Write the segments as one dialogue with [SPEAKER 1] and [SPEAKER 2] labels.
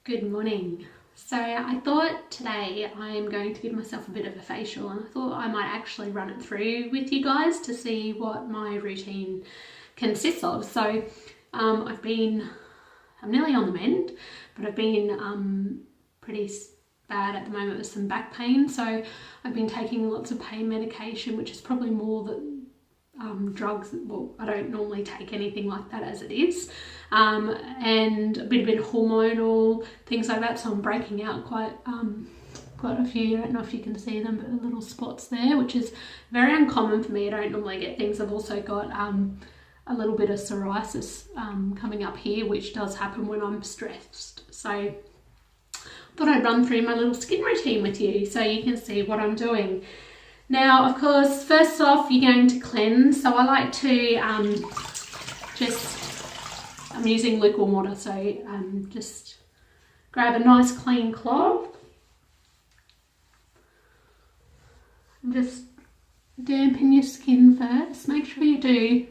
[SPEAKER 1] Good morning. So I thought today I'm going to give myself a bit of a facial, and I thought I might actually run it through with you guys to see what my routine consists of. So I'm nearly on the mend, but I've been pretty bad at the moment with some back pain. So I've been taking lots of pain medication, which is probably more than drugs. Well, I don't normally take anything like that as it is, and a bit hormonal things like that. So I'm breaking out quite a few. I don't know if you can see them, but the little spots there, which is very uncommon for me. I don't normally get things. I've also got a little bit of psoriasis coming up here, which does happen when I'm stressed. So I thought I'd run through my little skin routine with you so you can see what I'm doing. Now, of course, first off, you're going to cleanse. So I like to I'm using lukewarm water. So just grab a nice clean cloth and just dampen your skin first. Make sure you do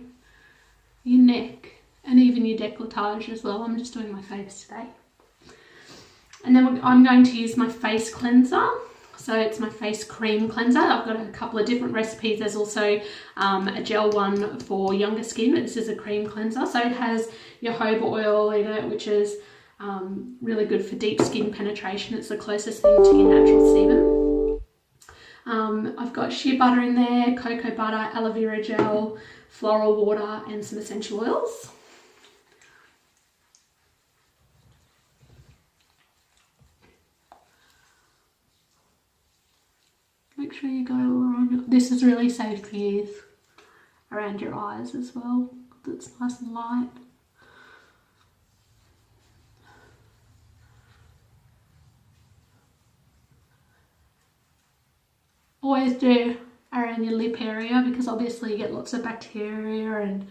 [SPEAKER 1] your neck and even your décolletage as well. I'm just doing my face today. And then I'm going to use my face cleanser. So it's my face cream cleanser. I've got a couple of different recipes. There's also a gel one for younger skin, but this is a cream cleanser. So it has jojoba oil in it, which is really good for deep skin penetration. It's the closest thing to your natural sebum. I've got shea butter in there, cocoa butter, aloe vera gel, floral water, and some essential oils. Make sure you go around. This is really safe to use around your eyes as well. It's nice and light. Always do around your lip area, because obviously you get lots of bacteria and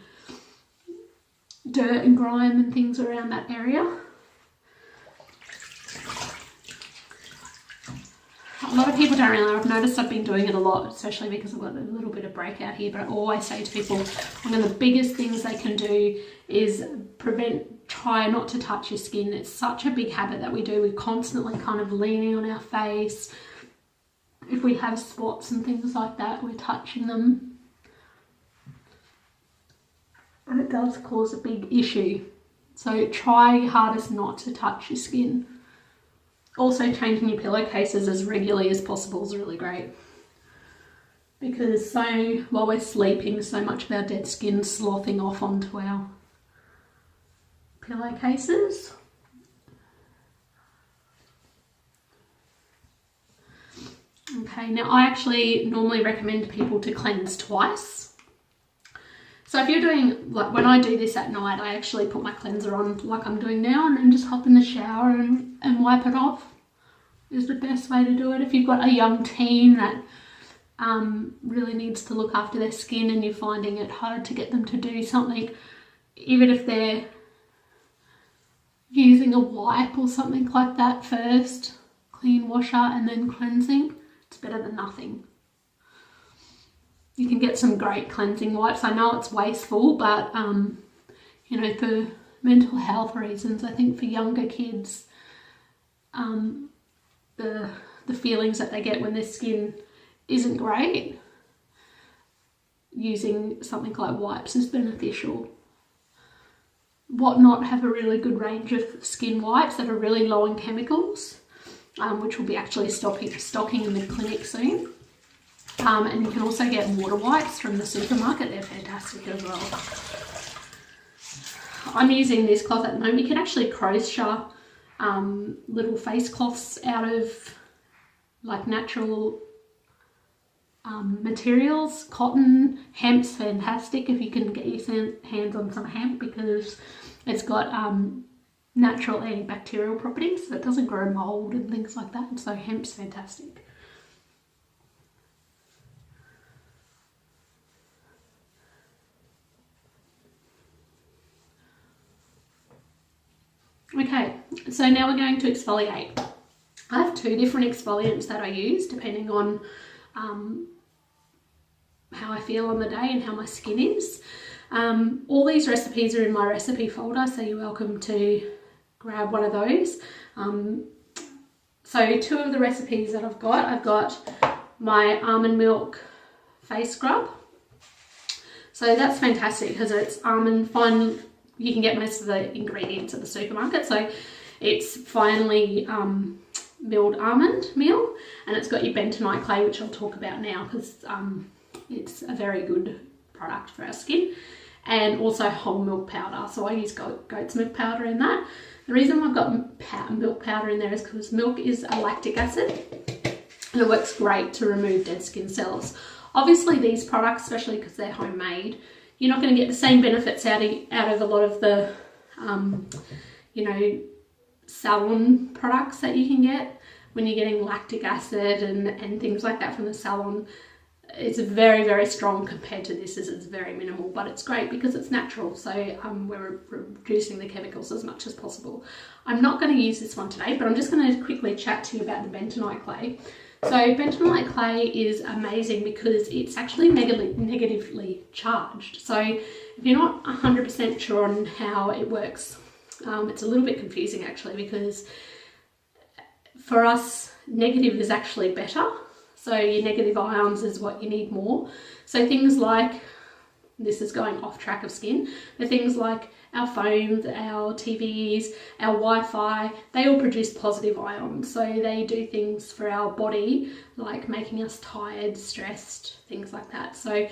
[SPEAKER 1] dirt and grime and things around that area. A lot of people don't really know. I've noticed I've been doing it a lot, especially because I've got a little bit of breakout here, but I always say to people, one of the biggest things they can do is try not to touch your skin. It's such a big habit that we do. We're constantly kind of leaning on our face. If we have spots and things like that, we're touching them. And it does cause a big issue. So try your hardest not to touch your skin. Also, changing your pillowcases as regularly as possible is really great, because while we're sleeping, so much of our dead skin sloughing off onto our pillowcases. Okay, now I actually normally recommend people to cleanse twice. So if you're doing, like when I do this at night, I actually put my cleanser on like I'm doing now, and then just hop in the shower and wipe it off is the best way to do it. If you've got a young teen that really needs to look after their skin and you're finding it hard to get them to do something, even if they're using a wipe or something like that first, clean washer and then cleansing, it's better than nothing. You can get some great cleansing wipes. I know it's wasteful, but you know, for mental health reasons, I think for younger kids, the feelings that they get when their skin isn't great, using something like wipes is beneficial. Whatnot have a really good range of skin wipes that are really low in chemicals, which will be actually stocking in the clinic soon. And you can also get water wipes from the supermarket. They're fantastic as well. I'm using this cloth at the moment. You can actually crochet little face cloths out of like natural materials. Cotton, hemp's fantastic if you can get your hands on some hemp, because it's got natural antibacterial properties, so it doesn't grow mold and things like that. So hemp's fantastic. Okay, so now we're going to exfoliate. I have two different exfoliants that I use depending on how I feel on the day and how my skin is. All these recipes are in my recipe folder, so you're welcome to grab one of those. So 2 of the recipes that I've got my almond milk face scrub. So that's fantastic because it's almond fine. You can get most of the ingredients at the supermarket. So it's finely milled almond meal, and it's got your bentonite clay, which I'll talk about now because it's a very good product for our skin, and also whole milk powder. So I use goat's milk powder in that. The reason I've got milk powder in there is because milk is a lactic acid, and it works great to remove dead skin cells. Obviously these products, especially because they're homemade, you're not going to get the same benefits out of a lot of the, you know, salon products that you can get when you're getting lactic acid and things like that from the salon. It's very, very strong compared to this, as it's very minimal, but it's great because it's natural. So we're reducing the chemicals as much as possible. I'm not going to use this one today, but I'm just going to quickly chat to you about the bentonite clay. So bentonite clay is amazing because it's actually negatively charged. So if you're not 100% sure on how it works, it's a little bit confusing actually, because for us, negative is actually better. So your negative ions is what you need more. So things like, this is going off track of skin, but things like our phones, our TVs, our Wi-Fi, they all produce positive ions. So they do things for our body, like making us tired, stressed, things like that. So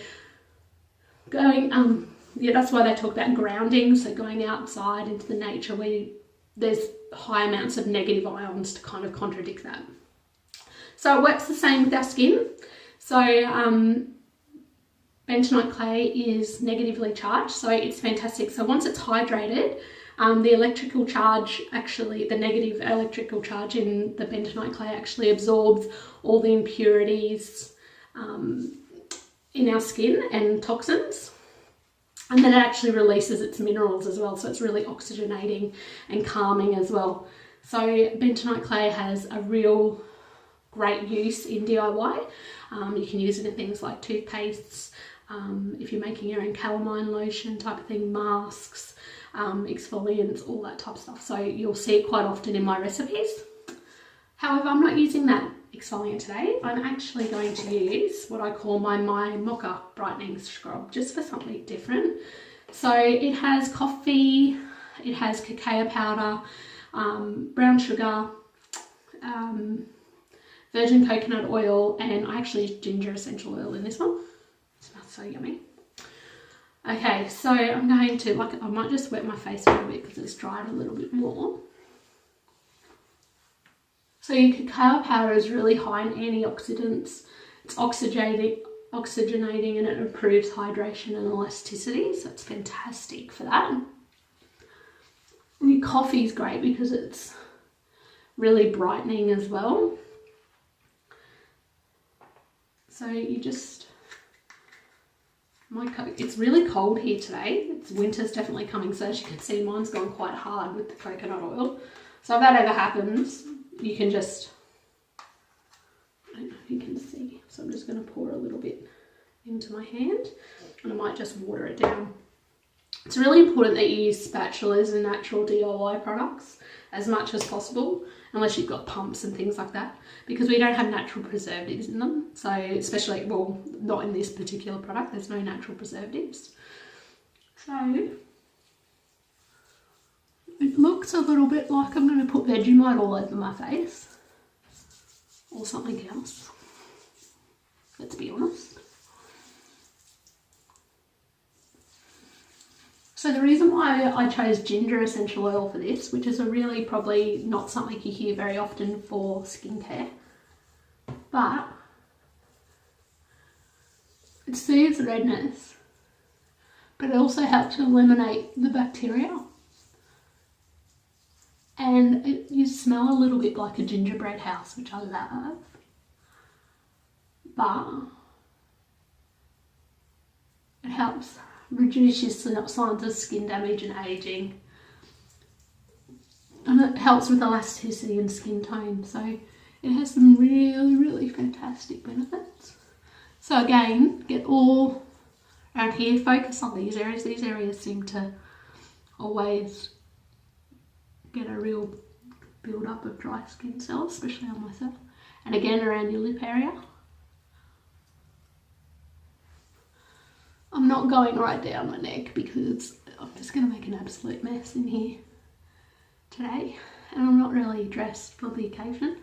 [SPEAKER 1] going, yeah, that's why they talk about grounding. So going outside into the nature where there's high amounts of negative ions to kind of contradict that. So it works the same with our skin. So bentonite clay is negatively charged, so it's fantastic. So once it's hydrated, the electrical charge, actually the negative electrical charge in the bentonite clay actually absorbs all the impurities in our skin and toxins. And then it actually releases its minerals as well, so it's really oxygenating and calming as well. So bentonite clay has a real great use in DIY. You can use it in things like toothpastes, if you're making your own calamine lotion type of thing, masks, exfoliants, all that type of stuff. So you'll see it quite often in my recipes. However, I'm not using that exfoliant today. I'm actually going to use what I call my Mocha brightening scrub, just for something different. So it has coffee, it has cacao powder, brown sugar, virgin coconut oil, and I actually use ginger essential oil in this one. It smells so yummy. Okay, so I'm going to, I might just wet my face a little bit because it's dried a little bit more. So your cacao powder is really high in antioxidants. It's oxygenating and it improves hydration and elasticity, so it's fantastic for that. And your coffee is great because it's really brightening as well. So you just, it's really cold here today. Winter's definitely coming, so as you can see, mine's gone quite hard with the coconut oil. So if that ever happens, you can just, I don't know if you can see, so I'm just going to pour a little bit into my hand, and I might just water it down. It's really important that you use spatulas and natural DIY products as much as possible, unless you've got pumps and things like that, because we don't have natural preservatives in them. So especially, well, not in this particular product, there's no natural preservatives. So it looks a little bit like I'm going to put Vegemite all over my face, or something else, let's be honest. So the reason why I chose ginger essential oil for this, which is a really probably not something you hear very often for skincare, but it soothes redness, but it also helps to eliminate the bacteria. And you smell a little bit like a gingerbread house, which I love, but it helps reduce your signs of skin damage and aging, and it helps with elasticity and skin tone. So it has some really, really fantastic benefits. So again, get all around here, focus on these areas. These areas seem to always get a real build up of dry skin cells, especially on myself. And again around your lip area. I'm not going right down my neck because I'm just going to make an absolute mess in here today, and I'm not really dressed for the occasion.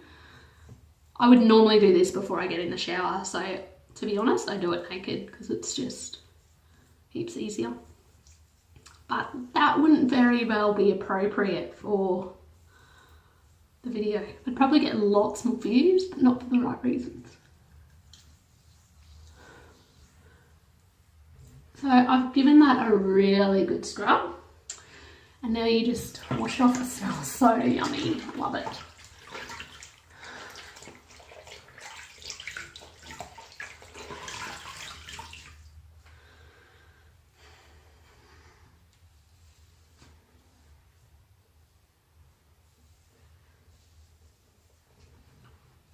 [SPEAKER 1] I would normally do this before I get in the shower, so to be honest I do it naked because it's just heaps easier. But that wouldn't very well be appropriate for the video. I'd probably get lots more views, but not for the right reasons. So I've given that a really good scrub, and now you just wash it off. It smells so yummy, love it.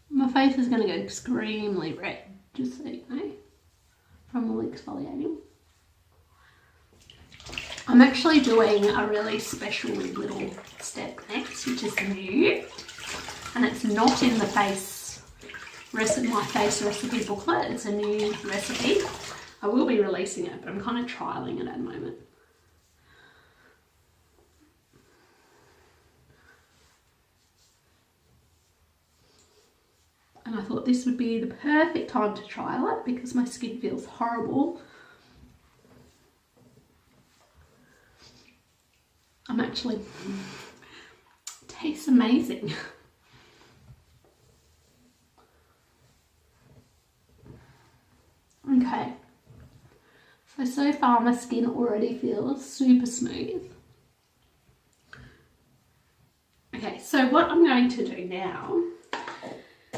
[SPEAKER 1] My face is going to go extremely red, just so you know, from all exfoliating. I'm actually doing a really special little step next, which is new, and it's not in the my face recipe booklet. It's a new recipe. I will be releasing it, but I'm kind of trialing it at the moment. And I thought this would be the perfect time to trial it because my skin feels horrible. It tastes amazing. Okay, so far my skin already feels super smooth. Okay, so what I'm going to do now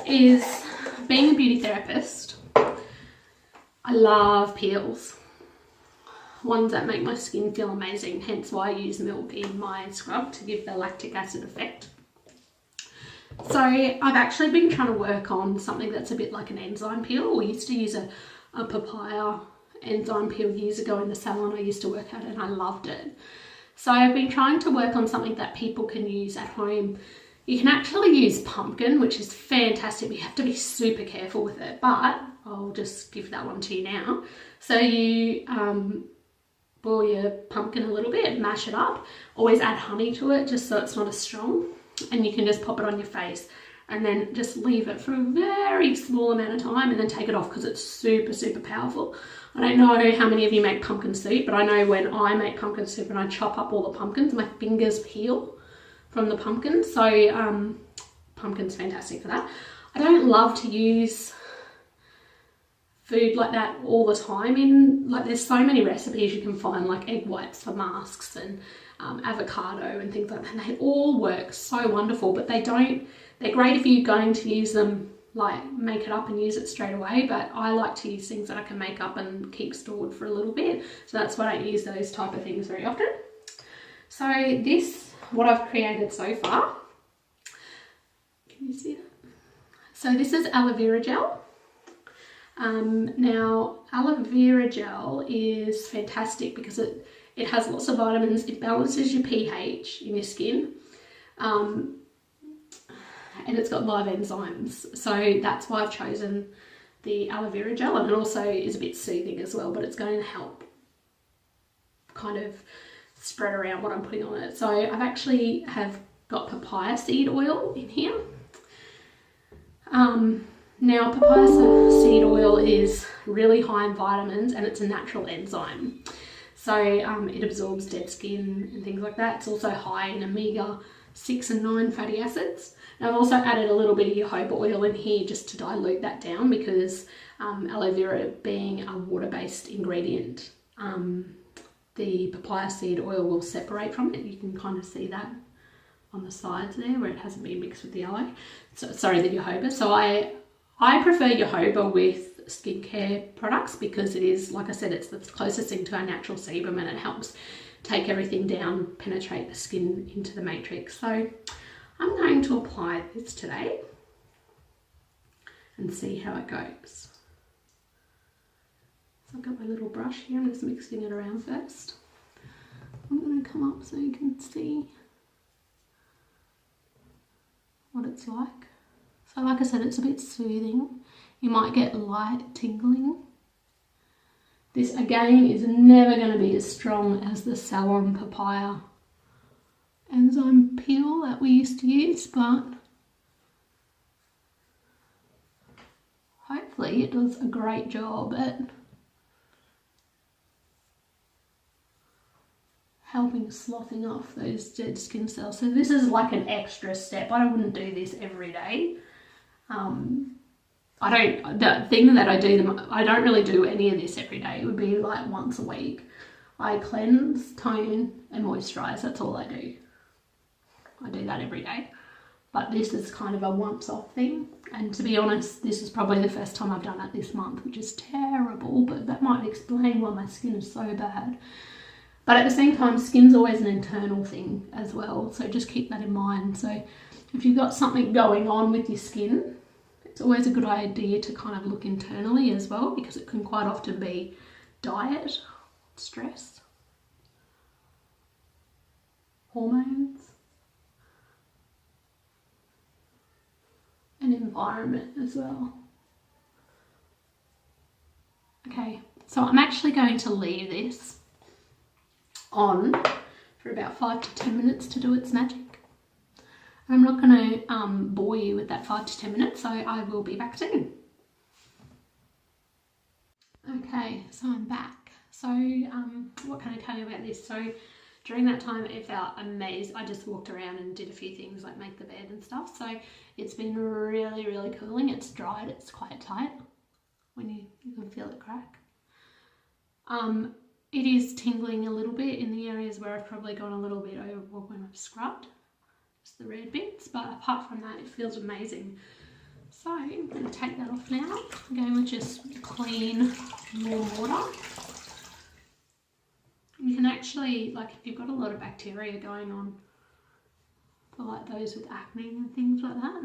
[SPEAKER 1] is, being a beauty therapist, I love peels. Ones that make my skin feel amazing, hence why I use milk in my scrub to give the lactic acid effect. So I've actually been trying to work on something that's a bit like an enzyme peel. We used to use a papaya enzyme peel years ago in the salon I used to work at, and I loved it. So I've been trying to work on something that people can use at home. You can actually use pumpkin, which is fantastic. You have to be super careful with it, but I'll just give that one to you now. So you boil your pumpkin a little bit, mash it up, always add honey to it just so it's not as strong, and you can just pop it on your face and then just leave it for a very small amount of time and then take it off because it's super, super powerful. I don't know how many of you make pumpkin soup, but I know when I make pumpkin soup and I chop up all the pumpkins, my fingers peel from the pumpkin. So pumpkin's fantastic for that. I don't love to use food like that all the time. There's so many recipes you can find, like egg whites for masks and avocado and things like that, and they all work so wonderful, but they're great if you're going to use them, like make it up and use it straight away, but I like to use things that I can make up and keep stored for a little bit, so that's why I don't use those type of things very often. So what I've created so far, can you see that? So this is aloe vera gel. Now aloe vera gel is fantastic because it has lots of vitamins, it balances your pH in your skin, and it's got live enzymes, so that's why I've chosen the aloe vera gel, and it also is a bit soothing as well, but it's going to help kind of spread around what I'm putting on it. So I've actually have got papaya seed oil in here. Now papaya seed oil is really high in vitamins and it's a natural enzyme. So it absorbs dead skin and things like that. It's also high in omega-6 and 9 fatty acids. And I've also added a little bit of jojoba oil in here just to dilute that down because aloe vera being a water-based ingredient, the papaya seed oil will separate from it. You can kind of see that on the sides there where it hasn't been mixed with the aloe. So, sorry, the jojoba. So I prefer jojoba with skincare products because it is, like I said, it's the closest thing to our natural sebum and it helps take everything down, penetrate the skin into the matrix. So I'm going to apply this today and see how it goes. So I've got my little brush here, I'm just mixing it around first. I'm going to come up so you can see. it's like. So like I said, it's a bit soothing. You might get light tingling. This again is never going to be as strong as the Salon Papaya enzyme peel that we used to use, but hopefully it does a great job at helping sloughing off those dead skin cells. So this is like an extra step. I wouldn't do this every day. The thing that I do, I don't really do any of this every day. It would be like once a week. I cleanse, tone and moisturise. That's all I do. I do that every day. But this is kind of a once-off thing. And to be honest, this is probably the first time I've done it this month, which is terrible, but that might explain why my skin is so bad. But at the same time, skin's always an internal thing as well, so just keep that in mind. So if you've got something going on with your skin, it's always a good idea to kind of look internally as well, because it can quite often be diet, stress, hormones, and environment as well. Okay, so I'm actually going to leave this on for about 5 to 10 minutes to do its magic. I'm not going to bore you with that 5 to 10 minutes, so I will be back soon. Okay, so I'm back. So what can I tell you about this? So during that time it felt amazing. I just walked around and did a few things like make the bed and stuff. So it's been really, really cooling. It's dried, it's quite tight when you can feel it crack. It is tingling a little bit in the areas where I've probably gone a little bit overboard when I've scrubbed. Just the red bits, but apart from that, it feels amazing. So I'm going to take that off now. I'm going with just clean warm water. You can actually, like if you've got a lot of bacteria going on, for like those with acne and things like that,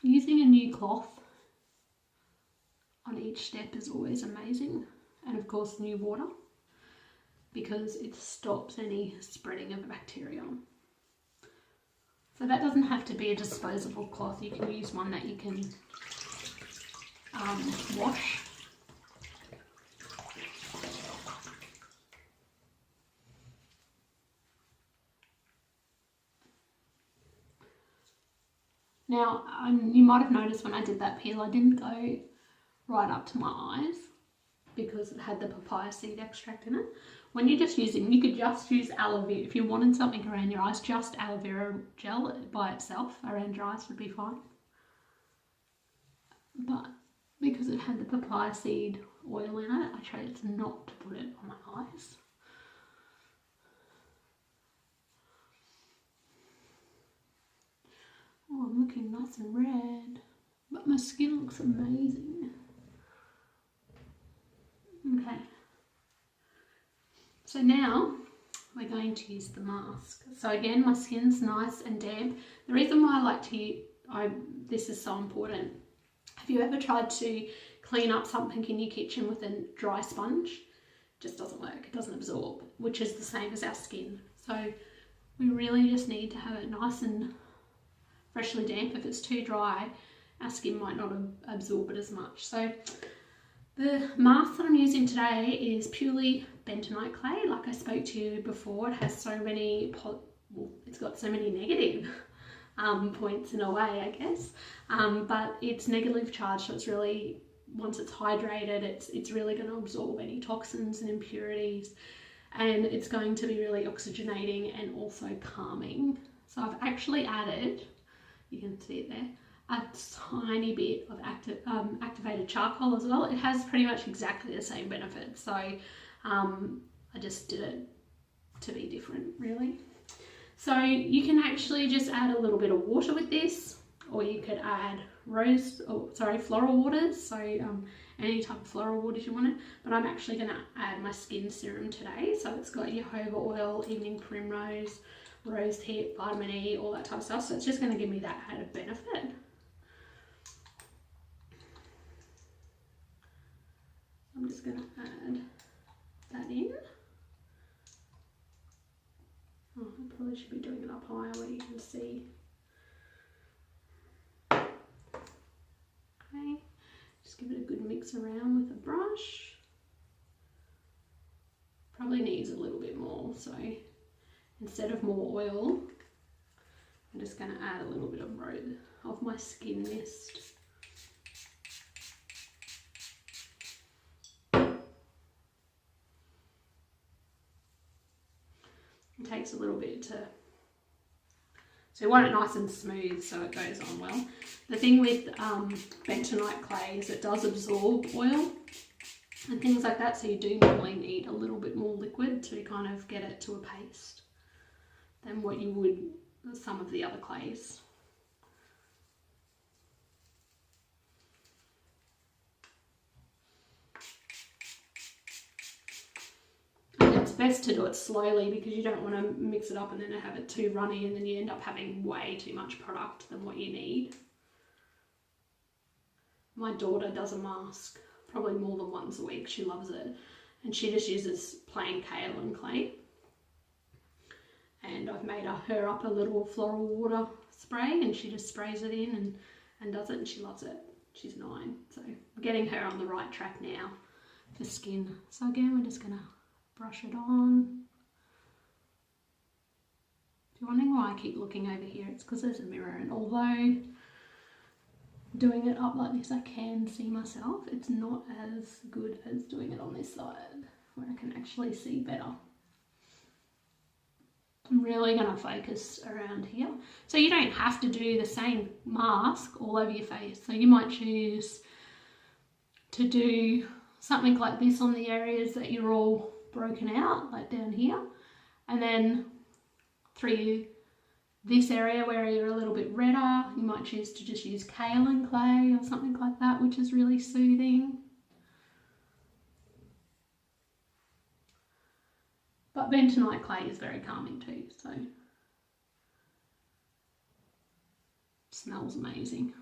[SPEAKER 1] using a new cloth on each step is always amazing. And of course new water, because it stops any spreading of bacteria. So that doesn't have to be a disposable cloth. You can use one that you can wash. Now, you might have noticed when I did that peel, I didn't go right up to my eyes because it had the papaya seed extract in it. When you're just using, you could just use aloe vera. If you wanted something around your eyes, just aloe vera gel by itself around your eyes would be fine. But because it had the papaya seed oil in it, I chose not to put it on my eyes. Oh, I'm looking nice and red, but my skin looks amazing. Okay, so now we're going to use the mask. So again, my skin's nice and damp. The reason why I like to, this is so important. Have you ever tried to clean up something in your kitchen with a dry sponge? It just doesn't work, it doesn't absorb, which is the same as our skin. So we really just need to have it nice and freshly damp. If it's too dry, our skin might not absorb it as much. So the mask that I'm using today is purely bentonite clay. Like I spoke to you before, it has so many, it's got so many negative points in a way, I guess. But it's negative charged, so it's really, once it's hydrated, it's really going to absorb any toxins and impurities, and it's going to be really oxygenating and also calming. So I've actually added, you can see it there, a tiny bit of activated charcoal as well. It has pretty much exactly the same benefits, so I just did it to be different, really. So you can actually just add a little bit of water with this, or you could add floral waters, so any type of floral waters you wanted. But I'm actually going to add my skin serum today, so it's got jojoba oil, evening primrose, rose hip, vitamin E, all that type of stuff. So it's just going to give me that added benefit. I'm just going to add that in. Oh, I probably probably should be doing it up higher where you can see. Okay, just give it a good mix around with a brush. Probably needs a little bit more, so instead of more oil, I'm just going to add a little bit of my skin mist. It takes a little bit so you want it nice and smooth so it goes on well. The thing with bentonite clay is it does absorb oil and things like that, so you do normally need a little bit more liquid to kind of get it to a paste than what you would with some of the other clays. It's best to do it slowly because you don't want to mix it up and then have it too runny and then you end up having way too much product than what you need. My daughter does a mask probably more than once a week. She loves it, and she just uses plain kaolin clay, and I've made her up a little floral water spray and she just sprays it in and does it, and she loves it. She's 9, so I'm getting her on the right track now for skin. So again, we're just going to brush it on. If you're wondering why I keep looking over here, it's because there's a mirror, and although doing it up like this I can see myself, it's not as good as doing it on this side where I can actually see better. I'm really going to focus around here. So you don't have to do the same mask all over your face. So you might choose to do something like this on the areas that you're all broken out, like down here, and then through this area where you're a little bit redder, you might choose to just use kaolin clay or something like that, which is really soothing. But bentonite clay is very calming too, so it smells amazing.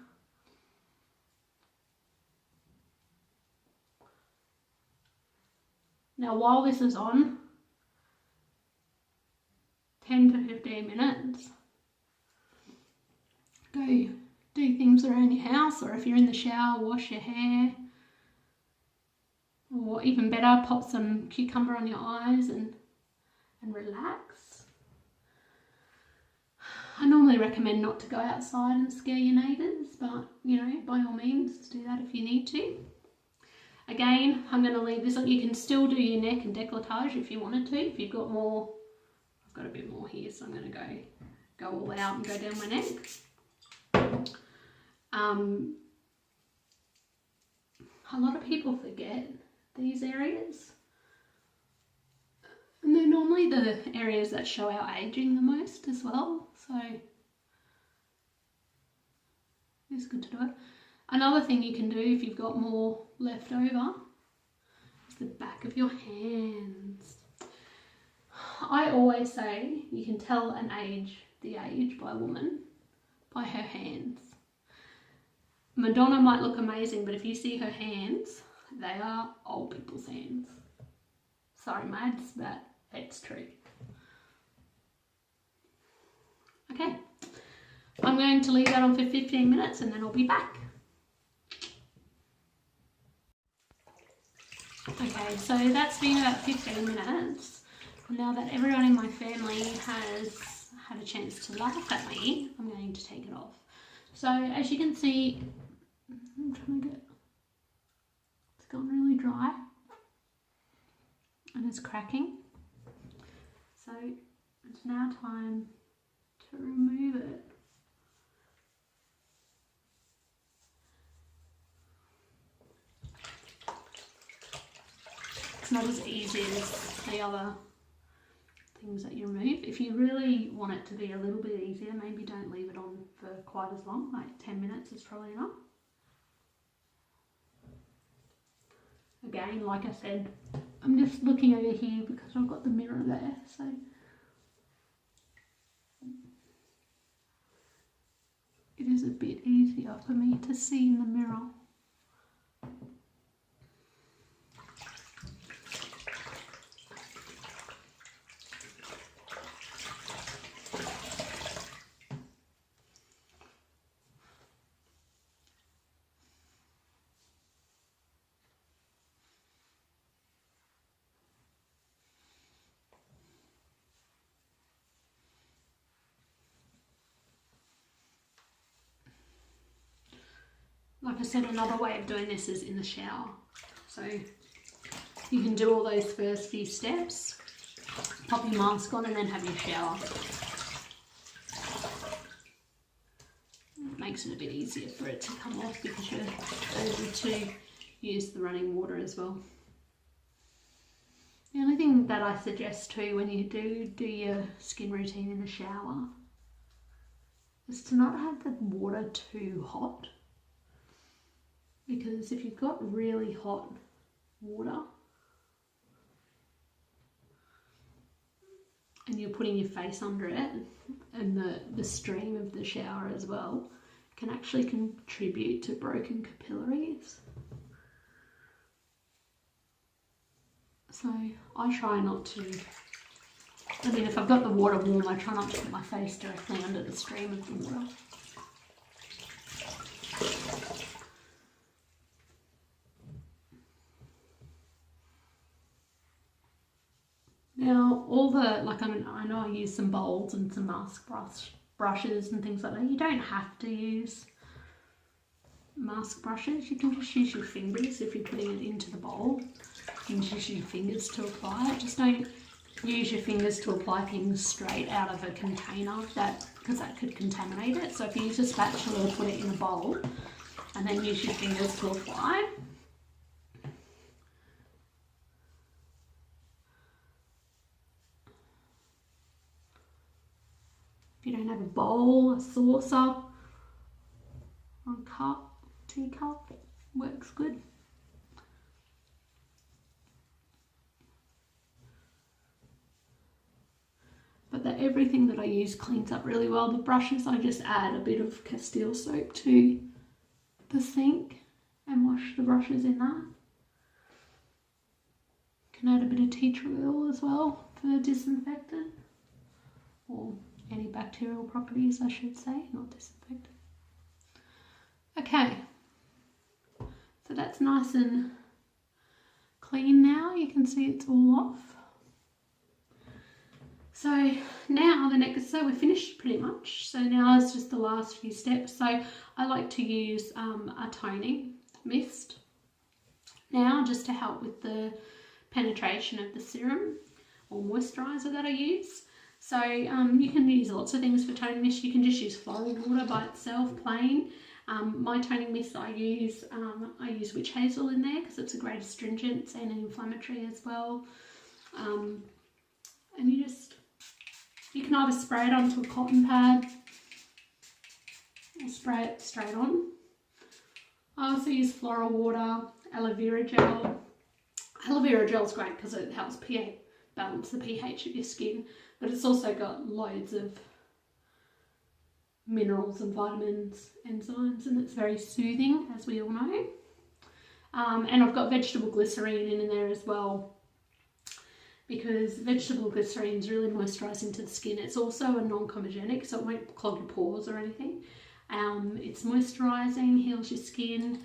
[SPEAKER 1] Now while this is on, 10 to 15 minutes, go do things around your house, or if you're in the shower, wash your hair, or even better, pop some cucumber on your eyes and relax. I normally recommend not to go outside and scare your neighbours, but you know, by all means do that if you need to. Again, I'm going to leave this on. You can still do your neck and décolletage if you wanted to. If you've got more, I've got a bit more here, so I'm going to go all out and go down my neck. A lot of people forget these areas, and they're normally the areas that show our aging the most as well, so it's good to do it. Another thing you can do if you've got more left over is the back of your hands. I always say you can tell the age by a woman by her hands. Madonna might look amazing, but if you see her hands, they are old people's hands. Sorry, mads, but it's true. Okay, I'm going to leave that on for 15 minutes and then I'll be back. Okay, so that's been about 15 minutes. Now that everyone in my family has had a chance to laugh at me, I'm going to take it off. So as you can see, I'm trying to it's gone really dry and it's cracking. So it's now time to remove it. It's not as easy as the other things that you remove. If you really want it to be a little bit easier, maybe don't leave it on for quite as long, like 10 minutes is probably enough. Again, like I said, I'm just looking over here because I've got the mirror there, so it is a bit easier for me to see in the mirror. like I said, another way of doing this is in the shower. So you can do all those first few steps, pop your mask on and then have your shower. It makes it a bit easier for it to come off because you're able to use the running water as well. The only thing that I suggest too when you do your skin routine in the shower is to not have the water too hot, because if you've got really hot water and you're putting your face under it, and the stream of the shower as well can actually contribute to broken capillaries. So I try not to, I mean, if I've got the water warm, I try not to put my face directly under the stream of the water. Now, all the, like, I know I use some bowls and some mask brushes and things like that. You don't have to use mask brushes. You can just use your fingers if you're putting it into the bowl. You can just use your fingers to apply it. Just don't use your fingers to apply things straight out of a container, because that could contaminate it. So if you use a spatula to put it in a bowl and then use your fingers to apply. If you don't have a bowl, a saucer, or a cup, teacup, works good. But everything that I use cleans up really well. The brushes, I just add a bit of Castile soap to the sink and wash the brushes in that. Can add a bit of tea tree oil as well for disinfectant, or antibacterial properties, I should say, not disinfectant. Okay, so that's nice and clean now. You can see it's all off. So now so we're finished pretty much. So now it's just the last few steps. So I like to use a toning mist now, just to help with the penetration of the serum or moisturiser that I use. So you can use lots of things for toning mist. You can just use floral water by itself, plain. My toning mist I use witch hazel in there because it's a great astringent and an inflammatory as well. And you can either spray it onto a cotton pad or spray it straight on. I also use floral water, aloe vera gel. Aloe vera gel is great because it helps balance the pH of your skin, but it's also got loads of minerals and vitamins, enzymes, and it's very soothing, as we all know. And I've got vegetable glycerine in there as well, because vegetable glycerine is really moisturising to the skin. It's also a non-comedogenic, so it won't clog your pores or anything. It's moisturising, heals your skin,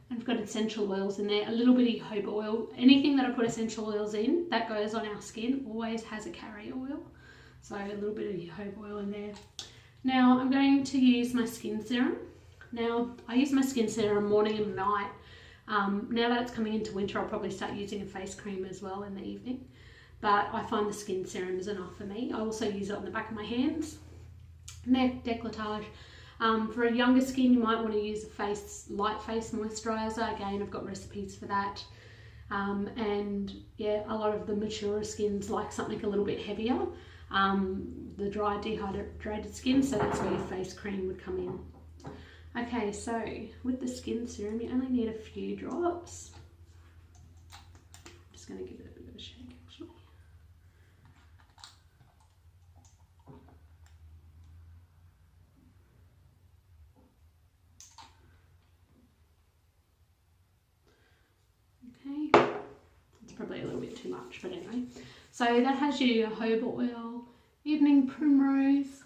[SPEAKER 1] and I've got essential oils in there, a little bit of jojoba oil. Anything that I put essential oils in that goes on our skin always has a carrier oil, so a little bit of jojoba oil in there. Now I'm going to use my skin serum. Now I use my skin serum morning and night. Now that it's coming into winter, I'll probably start using a face cream as well in the evening. But I find the skin serum is enough for me. I also use it on the back of my hands, neck, décolletage. For a younger skin, you might want to use a light face moisturiser. Again, I've got recipes for that. And yeah, a lot of the mature skins like something a little bit heavier. The dry, dehydrated skin, so that's where your face cream would come in. Okay, so with the skin serum, you only need a few drops. I'm just going to give it a bit of a shake, actually. Okay, it's probably a little bit too much, but anyway. So that has your jojoba oil, evening primrose,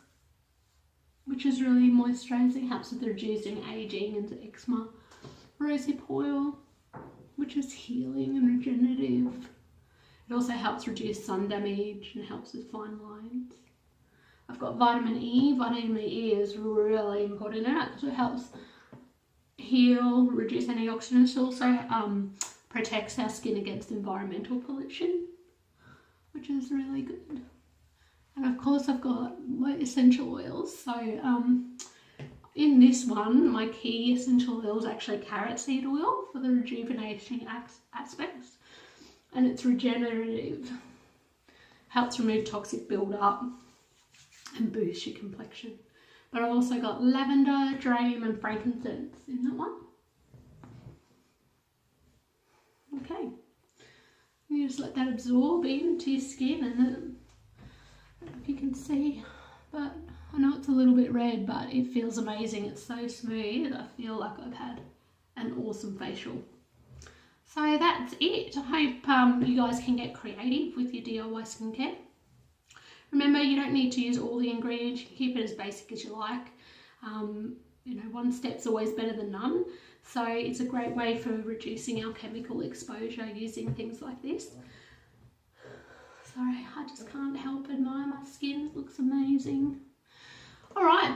[SPEAKER 1] which is really moisturising, helps with reducing ageing and eczema. Rosehip oil, which is healing and regenerative. It also helps reduce sun damage and helps with fine lines. I've got vitamin E. Vitamin E is really important in it because it helps heal, reduce antioxidants. It also protects our skin against environmental pollution, which is really good. And of course I've got my essential oils. So in this one, my key essential oil is actually carrot seed oil for the rejuvenation aspects. And it's regenerative, helps remove toxic buildup and boost your complexion. But I've also got lavender, geranium and frankincense in that one. Okay, you just let that absorb into your skin, and then, I don't know if you can see, but I know it's a little bit red, but it feels amazing. It's so smooth. I feel like I've had an awesome facial. So that's it. I hope you guys can get creative with your DIY skincare. Remember, you don't need to use all the ingredients. You can keep it as basic as you like. You know, one step's always better than none. So it's a great way for reducing our chemical exposure using things like this. Sorry, I just can't help admire my skin. It looks amazing. All right,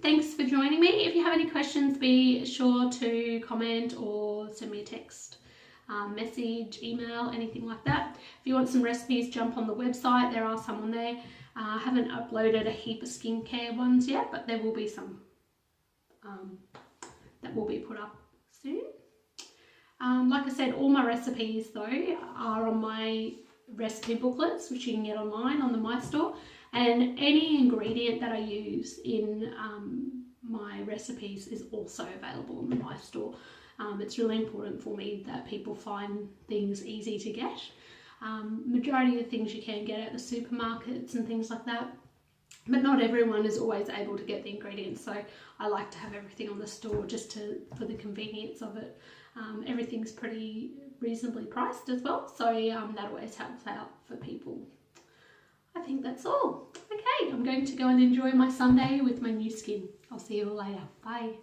[SPEAKER 1] thanks for joining me. If you have any questions, be sure to comment or send me a text. Message, email, anything like that. If you want some recipes, jump on the website. There are some on there. I haven't uploaded a heap of skincare ones yet, but there will be some that will be put up soon. Like I said, all my recipes though are on my recipe booklets, which you can get online on the My Store, and any ingredient that I use in my recipes is also available on the My Store. It's really important for me that people find things easy to get. Majority of the things you can get at the supermarkets and things like that, but not everyone is always able to get the ingredients, so I like to have everything on the store just for the convenience of it. Everything's pretty reasonably priced as well, so that always helps out for people. I think that's all. Okay, I'm going to go and enjoy my Sunday with my new skin. I'll see you all later. Bye.